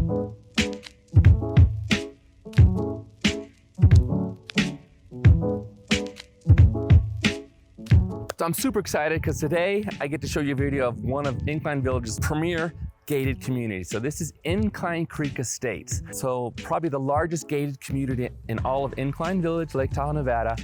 So I'm super excited because today I get to show you a video of one of Incline Village's premier gated communities. So this is Incline Creek Estates. So probably the largest gated community in all of Incline Village, Lake Tahoe, Nevada.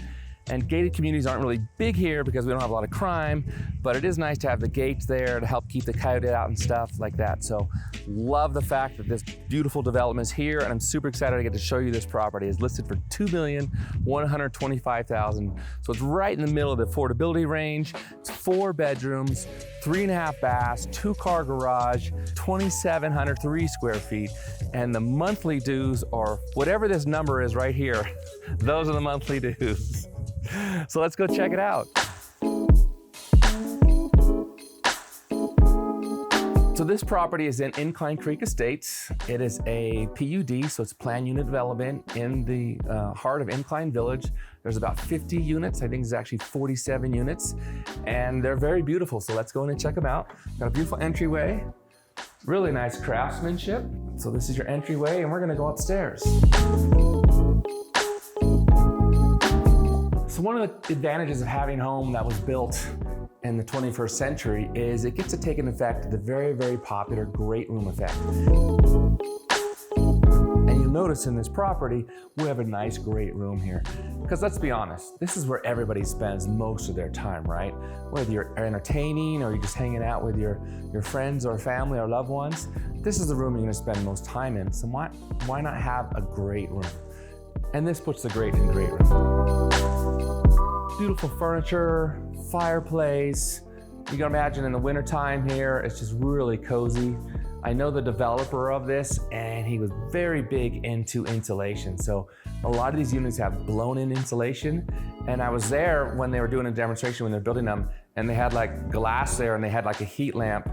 And gated communities aren't really big here because we don't have a lot of crime, but it is nice to have the gates there to help keep the coyote out and stuff like that. So love the fact that this beautiful development is here, and I'm super excited to get to show you this property. It's listed for $2,125,000. So it's right in the middle of the affordability range. It's 4 bedrooms, 3.5 baths, 2-car garage, 2,703 square feet. And the monthly dues, or whatever this number is right here, those are the monthly dues. So let's go check it out. So this property is in Incline Creek Estates. It is a PUD, so it's planned unit development in the heart of Incline Village. There's about 50 units. I think it's actually 47 units, and they're very beautiful. So let's go in and check them out. Got a beautiful entryway, really nice craftsmanship. So this is your entryway, and we're gonna go upstairs. So one of the advantages of having a home that was built in the 21st century is it gets to take an effect of the very, very popular great room effect. And you'll notice in this property, we have a nice great room here. Because let's be honest, this is where everybody spends most of their time, right? Whether you're entertaining or you're just hanging out with your friends or family or loved ones, this is the room you're gonna spend most time in. So why not have a great room? And this puts the great in great room. Beautiful furniture, fireplace. You can imagine in the wintertime here, it's just really cozy. I know the developer of this, and he was very big into insulation. So a lot of these units have blown-in insulation. And I was there when they were doing a demonstration when they're building them, and they had like glass there, and they had like a heat lamp.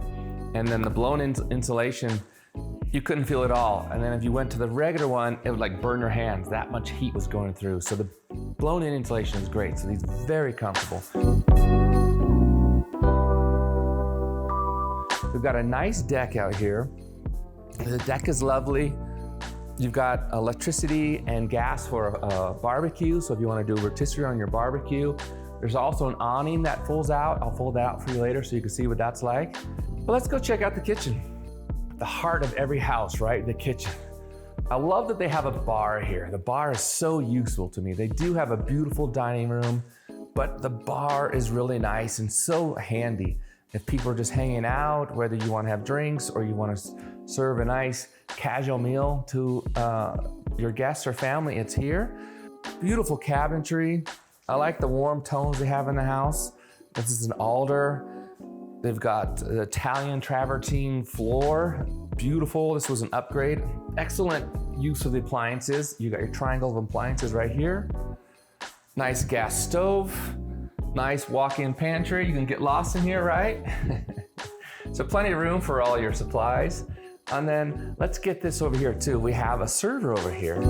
And then the blown-in insulation, you couldn't feel it all. And then if you went to the regular one, it would like burn your hands. That much heat was going through. So the blown-in insulation is great. So these are very comfortable. We've got a nice deck out here. The deck is lovely. You've got electricity and gas for a barbecue. So if you want to do a rotisserie on your barbecue, there's also an awning that folds out. I'll fold that out for you later so you can see what that's like. But let's go check out the kitchen. The heart of every house, right? The kitchen. I love that they have a bar here. The bar is so useful to me. They do have a beautiful dining room, but the bar is really nice and so handy. If people are just hanging out, whether you want to have drinks or you want to serve a nice casual meal to your guests or family, it's here. Beautiful cabinetry. I like the warm tones they have in the house. This is an alder. They've got the Italian travertine floor, beautiful. This was an upgrade. Excellent use of the appliances. You got your triangle of appliances right here. Nice gas stove, nice walk-in pantry. You can get lost in here, right? So plenty of room for all your supplies. And then let's get this over here too. We have a server over here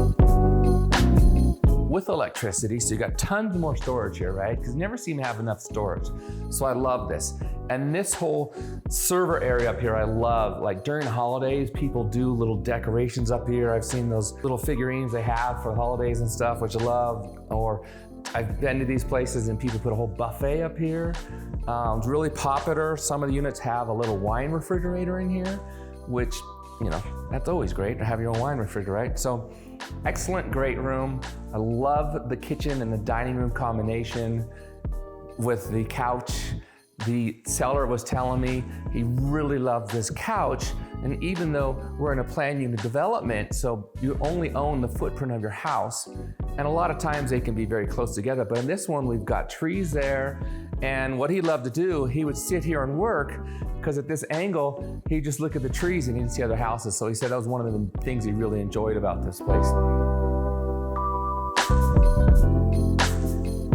with electricity, so you got tons more storage here, right? Because you never seem to have enough storage. So I love this. And this whole server area up here, I love. Like during holidays, people do little decorations up here. I've seen those little figurines they have for holidays and stuff, which I love. Or I've been to these places and people put a whole buffet up here. It's really popular. Some of the units have a little wine refrigerator in here, which, you know, that's always great to have your own wine refrigerator, right? So excellent, great room. I love the kitchen and the dining room combination with the couch. The seller was telling me he really loved this couch, and even though we're in a planned unit development, so you only own the footprint of your house, and a lot of times they can be very close together, but in this one we've got trees there, and what he loved to do, he would sit here and work, because at this angle, he'd just look at the trees and he'd see other houses, so he said that was one of the things he really enjoyed about this place.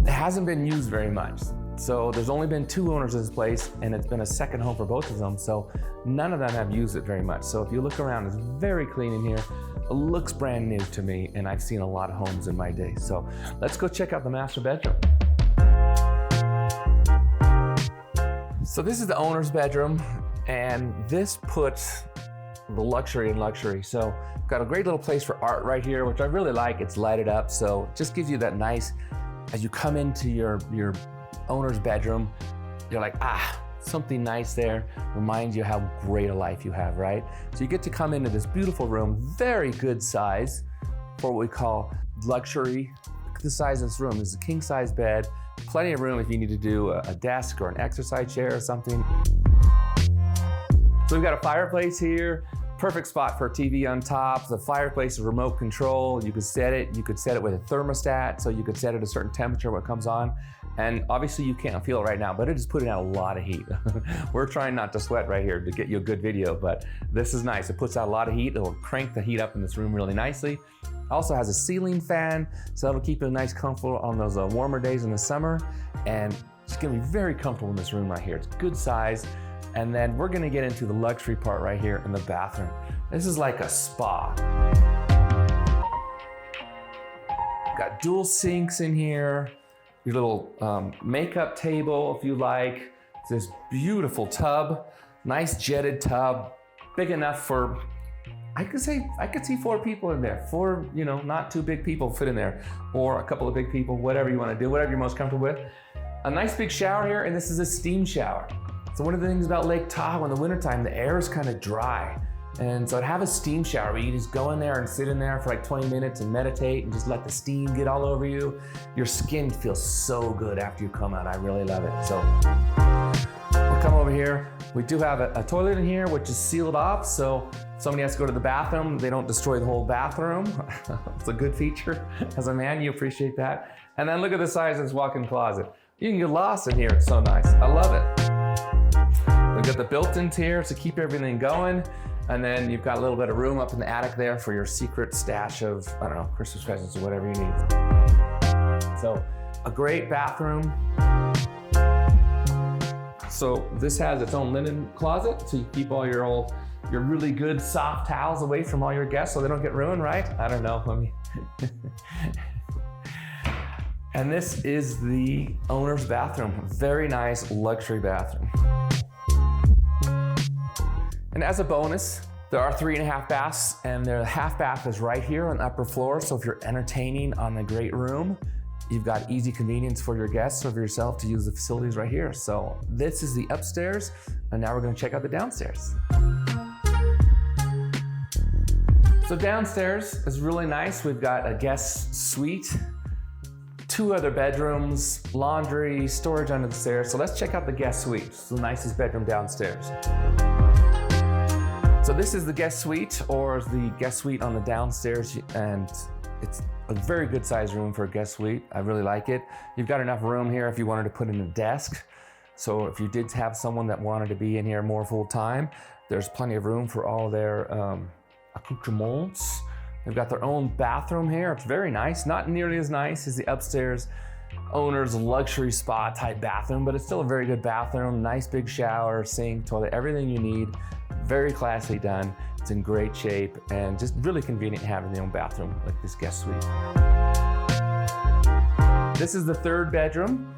It hasn't been used very much. So there's only been 2 owners of this place, and it's been a second home for both of them, so none of them have used it very much. So if you look around, it's very clean in here. It looks brand new to me, and I've seen a lot of homes in my day. So let's go check out the master bedroom. So this is the owner's bedroom, and this puts the luxury in luxury. So got a great little place for art right here, which I really like. It's lighted up, so it just gives you that nice, as you come into your owner's bedroom, you're like, something nice there, reminds you how great a life you have, right? So you get to come into this beautiful room, very good size for what we call luxury. Look at the size of this room. This is a king size bed, plenty of room if you need to do a desk or an exercise chair or something. So we've got a fireplace here, perfect spot for a TV on top. The fireplace is remote control. You could set it with a thermostat, so you could set it a certain temperature when it comes on. And obviously you can't feel it right now, but it is putting out a lot of heat. We're trying not to sweat right here to get you a good video, but this is nice. It puts out a lot of heat. It'll crank the heat up in this room really nicely. Also has a ceiling fan, so that'll keep you nice comfortable on those warmer days in the summer. And it's gonna be very comfortable in this room right here. It's good size. And then we're gonna get into the luxury part right here in the bathroom. This is like a spa. Got dual sinks in here. Your little makeup table, if you like. It's this beautiful tub, nice jetted tub, big enough for, I could see 4 people in there. 4, not too big people fit in there, or a couple of big people, whatever you want to do, whatever you're most comfortable with. A nice big shower here, and this is a steam shower. So one of the things about Lake Tahoe in the wintertime, the air is kind of dry. And so to have a steam shower where you just go in there and sit in there for like 20 minutes and meditate and just let the steam get all over you, your skin feels so good after you come out. I really love it. So we'll come over here. We do have a toilet in here, which is sealed off. So if somebody has to go to the bathroom, they don't destroy the whole bathroom. It's a good feature. As a man, you appreciate that. And then look at the size of this walk-in closet. You can get lost in here. It's so nice. I love it. We've got the built-ins here to keep everything going. And then you've got a little bit of room up in the attic there for your secret stash of, I don't know, Christmas presents or whatever you need. So a great bathroom. So this has its own linen closet, so you keep all your really good soft towels away from all your guests so they don't get ruined, right? I don't know, let me. And this is the owner's bathroom. Very nice luxury bathroom. And as a bonus, there are 3.5 baths, and the half bath is right here on the upper floor. So if you're entertaining on a great room, you've got easy convenience for your guests or for yourself to use the facilities right here. So this is the upstairs, and now we're gonna check out the downstairs. So downstairs is really nice. We've got a guest suite, 2 other bedrooms, laundry, storage under the stairs. So let's check out the guest suite. It's the nicest bedroom downstairs. So this is the guest suite, or the guest suite on the downstairs, and it's a very good sized room for a guest suite. I really like it. You've got enough room here if you wanted to put in a desk. So if you did have someone that wanted to be in here more full time, there's plenty of room for all their accoutrements. They've got their own bathroom here. It's very nice, not nearly as nice as the upstairs owner's luxury spa type bathroom, but it's still a very good bathroom. Nice big shower, sink, toilet, everything you need. Very classily done. It's in great shape and just really convenient having their own bathroom like this guest suite. This is the 3rd bedroom.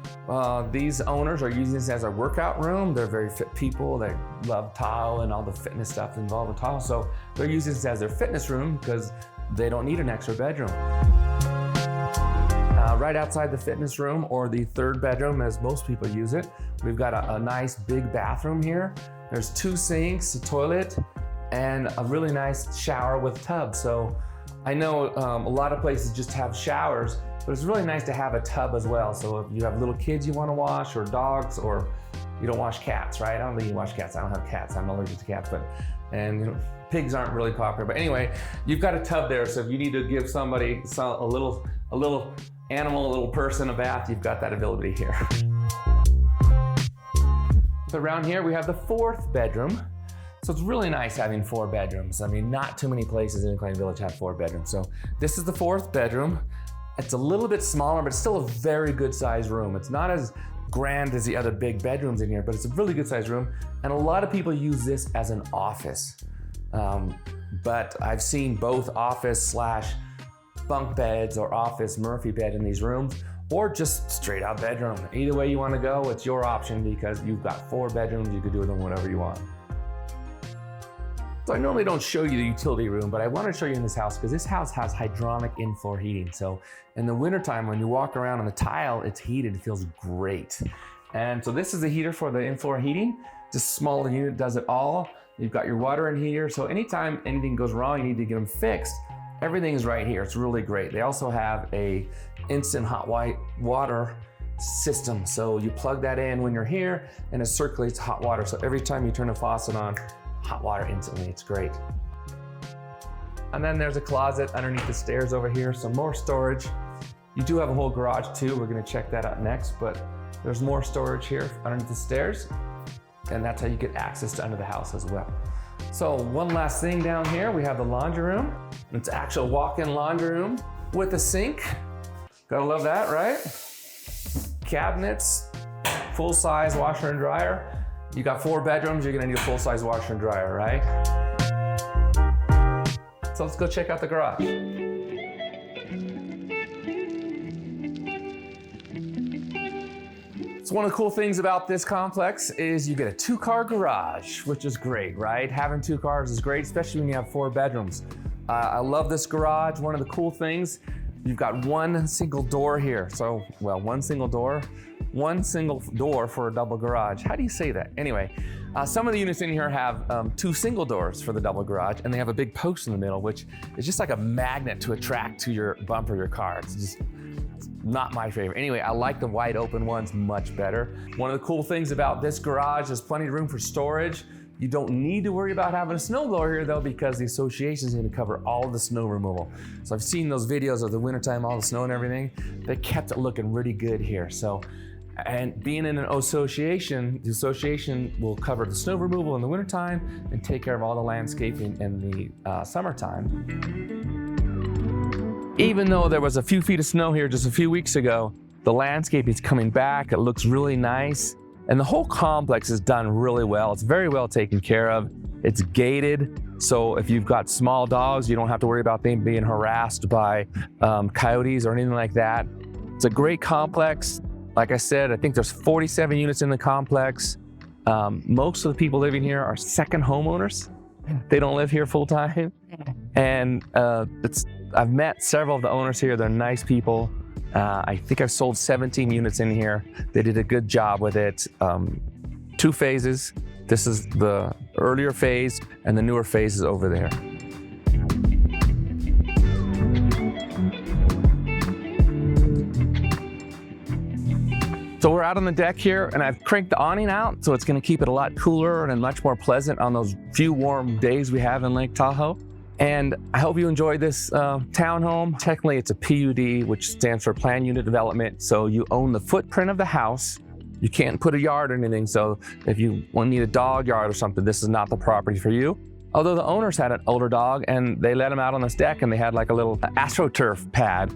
These owners are using this as a workout room. They're very fit people. They love Tahoe and all the fitness stuff involved with Tahoe. So they're using this as their fitness room because they don't need an extra bedroom. Right outside the fitness room, or the 3rd bedroom as most people use it, we've got a nice big bathroom here. There's 2 sinks, a toilet, and a really nice shower with tub. So I know a lot of places just have showers, but it's really nice to have a tub as well. So if you have little kids you want to wash, or dogs, or you don't wash cats, right? I don't think you wash cats. I don't have cats. I'm allergic to cats, and pigs aren't really popular. But anyway, you've got a tub there. So if you need to give somebody a little animal, a little person a bath, you've got that ability here. So around here we have the 4th bedroom. So it's really nice having 4 bedrooms. I mean, not too many places in Incline Village have 4 bedrooms. So this is the 4th bedroom. It's a little bit smaller, but it's still a very good sized room. It's not as grand as the other big bedrooms in here, but it's a really good sized room. And a lot of people use this as an office. But I've seen both office / bunk beds or office Murphy bed in these rooms, or just straight out bedroom. Either way you want to go, it's your option because you've got 4 bedrooms. You could do them whenever you want. So I normally don't show you the utility room, but I want to show you in this house because this house has hydronic in-floor heating. So in the wintertime, when you walk around on the tile, it's heated, it feels great. And so this is the heater for the in-floor heating. Just small unit does it all. You've got your water in here. So anytime anything goes wrong, you need to get them fixed. Everything is right here. It's really great. They also have a instant hot white water system. So you plug that in when you're here and it circulates hot water. So every time you turn a faucet on, hot water instantly. It's great. And then there's a closet underneath the stairs over here. Some more storage. You do have a whole garage too. We're gonna check that out next, but there's more storage here underneath the stairs. And that's how you get access to under the house as well. So one last thing down here, we have the laundry room. It's an actual walk-in laundry room with a sink. Gotta love that, right? Cabinets, full-size washer and dryer. You got 4 bedrooms, you're gonna need a full-size washer and dryer, right? So let's go check out the garage. So one of the cool things about this complex is you get a 2-car garage, which is great, right? Having 2 cars is great, especially when you have 4 bedrooms. I love this garage. One of the cool things, you've got one single door here. So, well, one single door for a double garage. How do you say that? Anyway, some of the units in here have 2 single doors for the double garage, and they have a big post in the middle, which is just like a magnet to attract to your bumper of your car. It's not my favorite. Anyway, I like the wide open ones much better. One of the cool things about this garage is plenty of room for storage. You don't need to worry about having a snow blower here though, because the association is going to cover all of the snow removal. So I've seen those videos of the wintertime, all the snow and everything. They kept it looking really good here. So, and being in an association, the association will cover the snow removal in the wintertime and take care of all the landscaping in the summertime. Even though there was a few feet of snow here just a few weeks ago, the landscape is coming back. It looks really nice. And the whole complex is done really well. It's very well taken care of. It's gated. So if you've got small dogs, you don't have to worry about them being harassed by coyotes or anything like that. It's a great complex. Like I said, I think there's 47 units in the complex. Most of the people living here are second homeowners. They don't live here full time. And I've met several of the owners here. They're nice people. I think I've sold 17 units in here. They did a good job with it. 2 phases. This is the earlier phase and the newer phase is over there. So we're out on the deck here and I've cranked the awning out, so it's gonna keep it a lot cooler and much more pleasant on those few warm days we have in Lake Tahoe. And I hope you enjoyed this townhome. Technically, it's a PUD, which stands for Planned Unit Development. So you own the footprint of the house. You can't put a yard or anything. So if you need a dog yard or something, this is not the property for you. Although the owners had an older dog and they let him out on this deck and they had like a little AstroTurf pad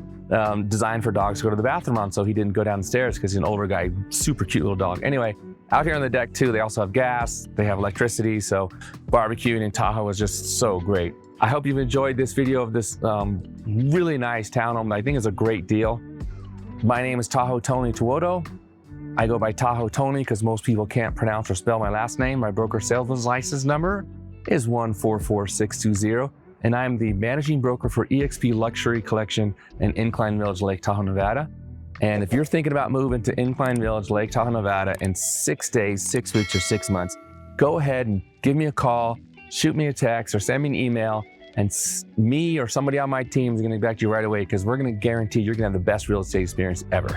designed for dogs to go to the bathroom on. So he didn't go downstairs because he's an older guy, super cute little dog. Anyway, out here on the deck too, they also have gas, they have electricity. So barbecuing in Tahoe is just so great. I hope you've enjoyed this video of this really nice townhome. I think it's a great deal. My name is Tahoe Tony Tuoto. I go by Tahoe Tony because most people can't pronounce or spell my last name. My broker salesman's license number is 144620, and I'm the managing broker for eXp Luxury Collection in Incline Village, Lake Tahoe, Nevada. And if you're thinking about moving to Incline Village, Lake Tahoe, Nevada in 6 days, 6 weeks, or 6 months, go ahead and give me a call, shoot me a text, or send me an email, and me or somebody on my team is going to get back to you right away because we're going to guarantee you're going to have the best real estate experience ever.